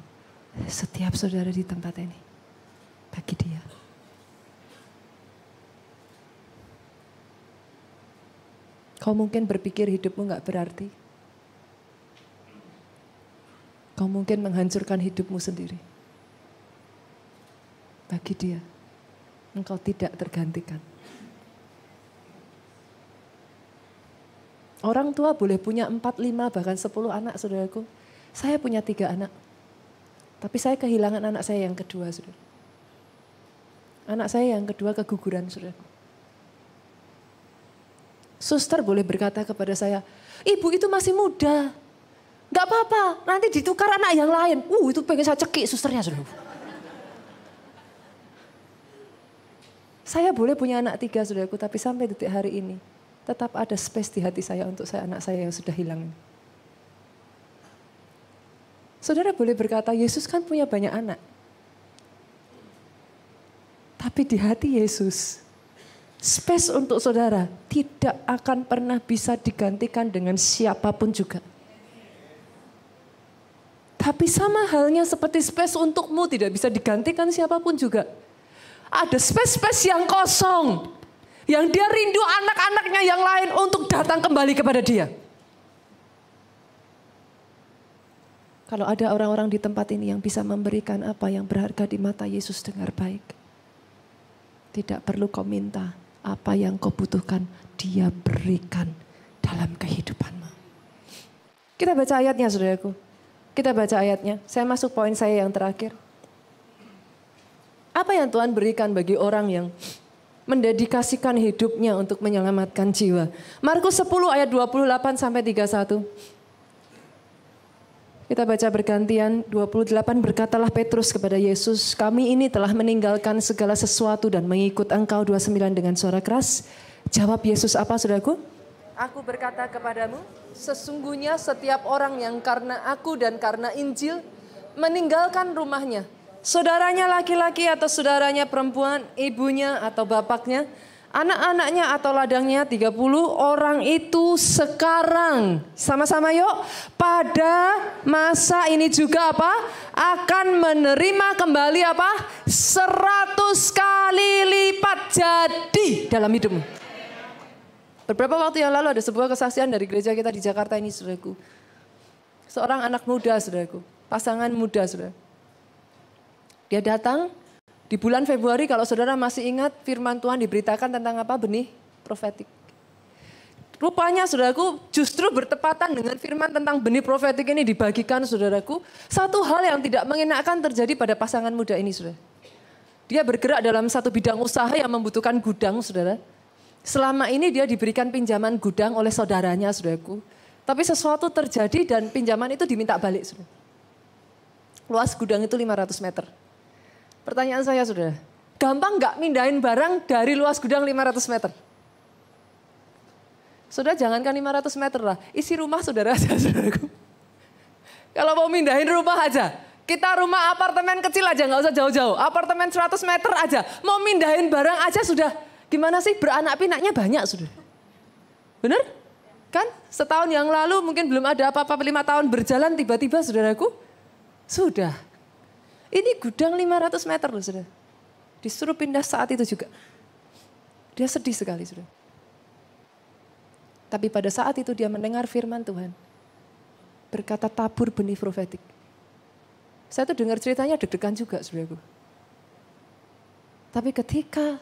Setiap saudara di tempat ini. Bagi dia. Kau mungkin berpikir hidupmu gak berarti. Kau mungkin menghancurkan hidupmu sendiri. Bagi dia, engkau tidak tergantikan. Orang tua boleh punya 4, 5, bahkan 10 anak saudaraku. Saya punya 3 anak. Tapi saya kehilangan anak saya yang kedua, saudara. Anak saya yang kedua keguguran, saudara. Suster boleh berkata kepada saya, ibu itu masih muda. Gak apa-apa, nanti ditukar anak yang lain. Itu pengen saya cekik susternya, saudara. Saya boleh punya anak 3, saudaraku, tapi sampai detik hari ini tetap ada space di hati saya untuk anak saya yang sudah hilang. Saudara boleh berkata, Yesus kan punya banyak anak. Tapi di hati Yesus, space untuk saudara tidak akan pernah bisa digantikan dengan siapapun juga. Tapi sama halnya seperti space untukmu tidak bisa digantikan siapapun juga. Ada space-space yang kosong. Yang dia rindu anak-anaknya yang lain untuk datang kembali kepada dia. Kalau ada orang-orang di tempat ini yang bisa memberikan apa yang berharga di mata Yesus, dengar baik. Tidak perlu kau minta apa yang kau butuhkan, dia berikan dalam kehidupanmu. Kita baca ayatnya, saudaraku. Kita baca ayatnya. Saya masuk poin saya yang terakhir. Apa yang Tuhan berikan bagi orang yang mendedikasikan hidupnya untuk menyelamatkan jiwa? Markus 10 ayat 28 sampai 31. Kita baca bergantian. 28, berkatalah Petrus kepada Yesus, kami ini telah meninggalkan segala sesuatu dan mengikut Engkau. 29 dengan suara keras. Jawab Yesus apa, saudaraku? Aku berkata kepadamu, sesungguhnya setiap orang yang karena aku dan karena Injil meninggalkan rumahnya, saudaranya laki-laki atau saudaranya perempuan, ibunya atau bapaknya, anak-anaknya atau ladangnya, 30 orang itu sekarang, sama-sama yuk, pada masa ini juga apa? Akan menerima kembali apa? 100 kali lipat jadi dalam hidupmu. Beberapa waktu yang lalu ada sebuah kesaksian dari gereja kita di Jakarta ini, saudaraku. Seorang anak muda, saudaraku. Pasangan muda, saudara. Dia datang di bulan Februari, kalau saudara masih ingat, firman Tuhan diberitakan tentang apa? Benih profetik. Rupanya, saudaraku, justru bertepatan dengan firman tentang benih profetik ini dibagikan, saudaraku. Satu hal yang tidak mengenakan terjadi pada pasangan muda ini, saudara. Dia bergerak dalam satu bidang usaha yang membutuhkan gudang, saudara. Selama ini dia diberikan pinjaman gudang oleh saudaranya, saudaraku. Tapi sesuatu terjadi dan pinjaman itu diminta balik, saudara. Luas gudang itu 500 meter. Pertanyaan saya, saudara, gampang nggak mindahin barang dari luas gudang 500 meter? Saudara, jangankan 500 meter lah, isi rumah saudara aja, saudaraku. Kalau mau mindahin rumah aja, kita rumah apartemen kecil aja, nggak usah jauh-jauh. Apartemen 100 meter aja, mau mindahin barang aja sudah. Gimana sih, beranak pinaknya banyak, saudara. Bener? Kan setahun yang lalu mungkin belum ada apa-apa, 5 tahun berjalan tiba-tiba, saudaraku, sudah. Ini gudang 500 meter loh, saudara. Disuruh pindah saat itu juga. Dia sedih sekali, saudara. Tapi pada saat itu dia mendengar firman Tuhan. Berkata tabur benih profetik. Saya tuh dengar ceritanya deg-degan juga, saudaraku. Tapi ketika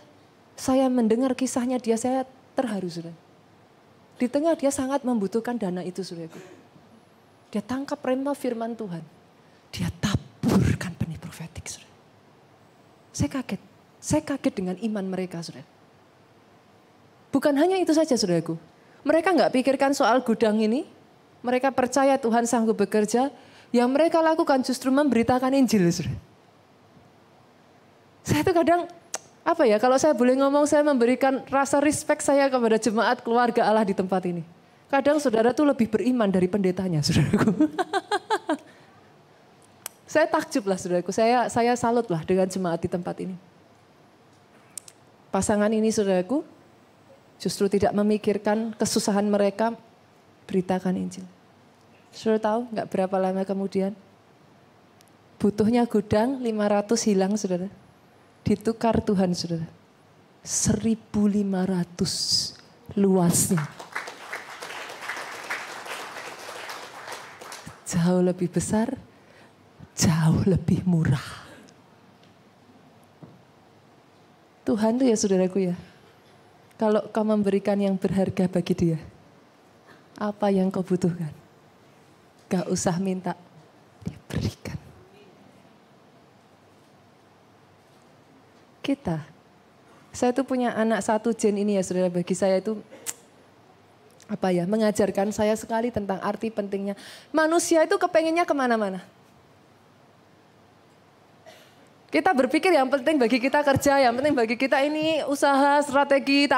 saya mendengar kisahnya dia, saya terharu, saudara. Di tengah dia sangat membutuhkan dana itu, saudaraku. Dia tangkap rema firman Tuhan. Dia taburkan benih profetik, saudara. Saya kaget. Saya kaget dengan iman mereka, saudara. Bukan hanya itu saja, saudaraku. Mereka nggak pikirkan soal gudang ini. Mereka percaya Tuhan sanggup bekerja. Yang mereka lakukan justru memberitakan Injil, saudara. Saya tuh kadang, apa ya, kalau saya boleh ngomong, saya memberikan rasa respect saya kepada jemaat keluarga Allah di tempat ini. Kadang saudara tuh lebih beriman dari pendetanya, saudaraku. Saya takjub lah, saudaraku. Saya salut lah dengan jemaat di tempat ini. Pasangan ini, saudaraku, justru tidak memikirkan kesusahan mereka, beritakan Injil. Saudara tahu nggak berapa lama kemudian? Butuhnya gudang 500 hilang, saudara. Ditukar Tuhan, saudara. 1.500 luasnya. Jauh lebih besar, jauh lebih murah. Tuhan tuh ya, saudaraku ya. Kalau kau memberikan yang berharga bagi dia, apa yang kau butuhkan? Gak usah minta, dia berikan. kita. Saya tuh punya anak satu Jen ini ya saudara, bagi saya itu mengajarkan saya sekali tentang arti pentingnya. Manusia itu kepengennya kemana-mana. Kita berpikir yang penting bagi kita kerja, yang penting bagi kita ini usaha, strategi,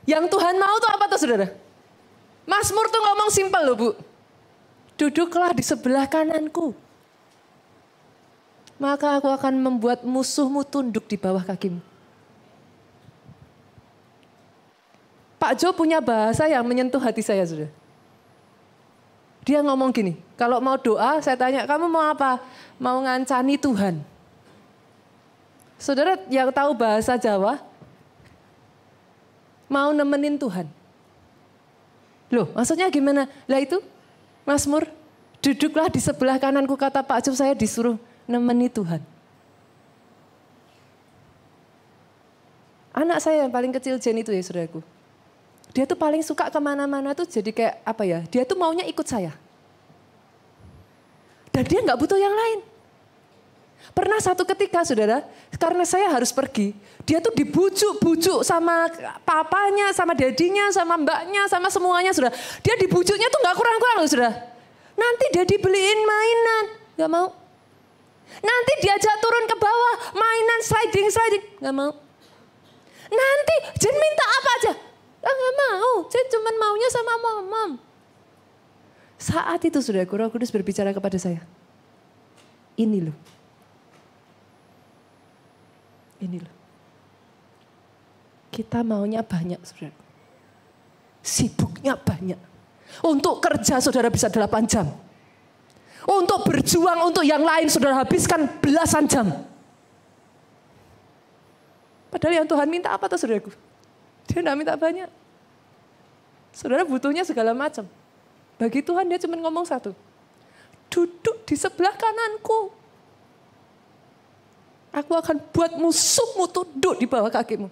Yang Tuhan mau tuh apa tuh saudara? Mazmur tuh ngomong simpel loh Bu. Duduklah di sebelah kananku. Maka aku akan membuat musuhmu tunduk di bawah kakimu. Pak Jo punya bahasa yang menyentuh hati saya saudara. Dia ngomong gini, kalau mau doa saya tanya, kamu mau apa? Mau ngancani Tuhan. Saudara yang tahu bahasa Jawa, mau nemenin Tuhan. Loh maksudnya gimana? Lah itu Mazmur, duduklah di sebelah kananku, kata Pak Jo, saya disuruh nemeni Tuhan. Anak saya yang paling kecil Jen itu ya saudaraku. Dia tuh paling suka kemana-mana tuh jadi kayak dia tuh maunya ikut saya. Dan dia gak butuh yang lain. Pernah satu ketika saudara, karena saya harus pergi, dia tuh dibujuk-bujuk sama papanya, sama dadinya, sama mbaknya, sama semuanya saudara. Dia dibujuknya tuh gak kurang-kurang loh saudara. Nanti dia dibeliin mainan, gak mau. Nanti diajak turun ke bawah, mainan sliding, gak mau. Nanti Jen minta apa aja. Nggak mau, saya cuma maunya sama mom. Saat itu saudaraku, Roh Kudus berbicara kepada saya. Ini loh. Kita maunya banyak saudara. Sibuknya banyak. Untuk kerja saudara bisa 8 jam. Untuk berjuang untuk yang lain saudara habiskan belasan jam. Padahal yang Tuhan minta apa tuh saudaraku? Dia tidak minta banyak. Saudara butuhnya segala macam. Bagi Tuhan dia cuma ngomong satu. Duduk di sebelah kananku. Aku akan buat musuhmu tunduk di bawah kakimu.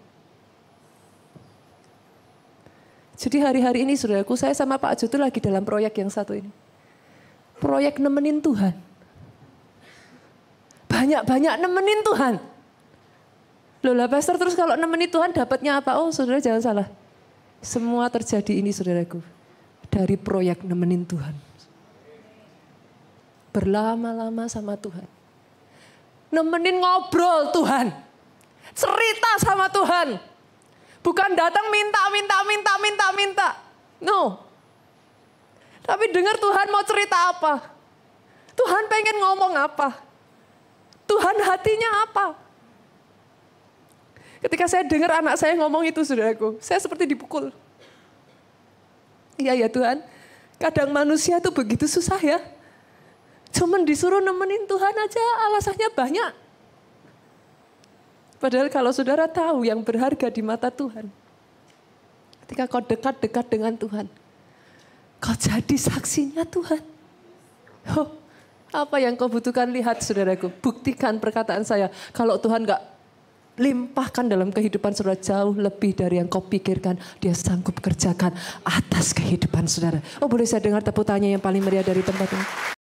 Jadi hari-hari ini saudaraku, saya sama Pak Jo itu lagi dalam proyek yang satu ini. Proyek nemenin Tuhan. Banyak-banyak nemenin Tuhan. Loh lah pastor, terus kalau nemenin Tuhan dapatnya apa? Oh saudara jangan salah. Semua terjadi ini saudaraku. Dari proyek nemenin Tuhan. Berlama-lama sama Tuhan. Nemenin ngobrol Tuhan. Cerita sama Tuhan. Bukan datang minta. No. Tapi dengar Tuhan mau cerita apa. Tuhan pengen ngomong apa. Tuhan hatinya apa. Ketika saya dengar anak saya ngomong itu saudaraku, saya seperti dipukul. Iya ya Tuhan, kadang manusia tuh begitu susah ya. Cuman disuruh nemenin Tuhan aja alasannya banyak. Padahal kalau saudara tahu yang berharga di mata Tuhan. Ketika kau dekat-dekat dengan Tuhan, kau jadi saksinya Tuhan. Oh, apa yang kau butuhkan lihat saudaraku, buktikan perkataan saya. Kalau Tuhan gak limpahkan dalam kehidupan saudara jauh lebih dari yang kau pikirkan. Dia sanggup kerjakan atas kehidupan saudara. Oh boleh saya dengar tepuk tangan yang paling meriah dari tempat ini.